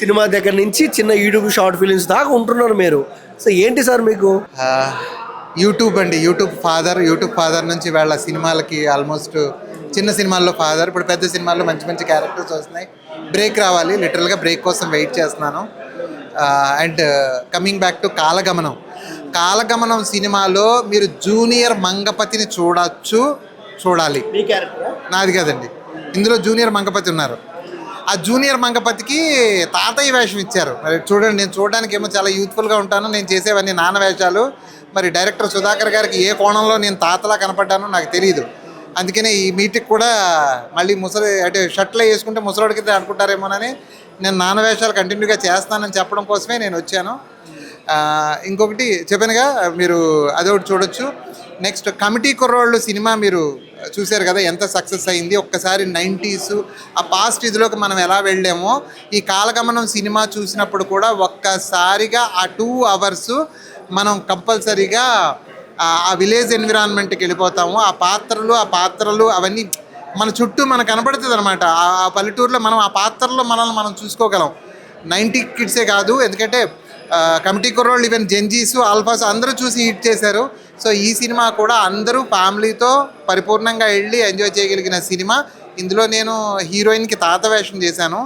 Cinema దగ్గర నుంచి చిన్న యూట్యూబ్ షార్ట్ ఫిలిమ్స్ దాకా ఉంటున్నారు మీరు. సో ఏంటి సార్ మీకు? యూట్యూబ్ అండి, యూట్యూబ్ ఫాదర్ నుంచి వాళ్ళ సినిమాలకి ఆల్మోస్ట్ చిన్న సినిమాల్లో ఫాదర్, ఇప్పుడు పెద్ద సినిమాల్లో మంచి మంచి క్యారెక్టర్స్ వస్తున్నాయి. బ్రేక్ రావాలి, లిటరల్గా బ్రేక్ కోసం వెయిట్ చేస్తున్నాను. అండ్ కమింగ్ బ్యాక్ టు కాలగమనం సినిమాలో మీరు జూనియర్ మంగపతిని చూడాలి. మీ క్యారెక్టర్ నాది కదండి, ఇందులో జూనియర్ మంగపతి ఉన్నారు. ఆ జూనియర్ మంగపతికి తాతయ్య వేషం ఇచ్చారు. మరి చూడండి, నేను చూడడానికి ఏమో చాలా యూత్ఫుల్గా ఉంటాను, నేను చేసేవన్నీ నాన్న వేషాలు. మరి డైరెక్టర్ సుధాకర్ గారికి ఏ కోణంలో నేను తాతలా కనపడ్డానో నాకు తెలియదు. అందుకనే ఈ మీటింగ్ కూడా మళ్ళీ అంటే షర్ట్లో వేసుకుంటే ముసలోడికి అనుకుంటారేమోనని నేను నాన్న వేషాలు కంటిన్యూగా చేస్తానని చెప్పడం కోసమే నేను వచ్చాను. ఇంకొకటి చెప్పానుగా, మీరు అదొకటి చూడొచ్చు. నెక్స్ట్ కమిటీ కుర్రోళ్ళు సినిమా మీరు చూశారు కదా, ఎంత సక్సెస్ అయింది. ఒక్కసారి 90s ఆ పాస్ట్ ఇదిలోకి మనం ఎలా వెళ్ళామో, ఈ కాలగమనం సినిమా చూసినప్పుడు కూడా ఒక్కసారిగా ఆ 2 hours మనం కంపల్సరీగా ఆ విలేజ్ ఎన్విరాన్మెంట్కి వెళ్ళిపోతాము. ఆ పాత్రలు అవన్నీ మన చుట్టూ మనకు కనపడుతుంది అనమాట. ఆ పల్లెటూరులో మనం ఆ పాత్రలో మనల్ని మనం చూసుకోగలం. 90 కిడ్సే కాదు, ఎందుకంటే కమిటీ కుర్రోళ్ళు ఈవెన్ జెన్జీస్ ఆల్ఫాస్ అందరూ చూసి హిట్ చేశారు. సో ఈ సినిమా కూడా అందరూ ఫ్యామిలీతో పరిపూర్ణంగా వెళ్ళి ఎంజాయ్ చేయగలిగిన సినిమా. ఇందులో నేను హీరోయిన్కి తాత వేషం చేశాను.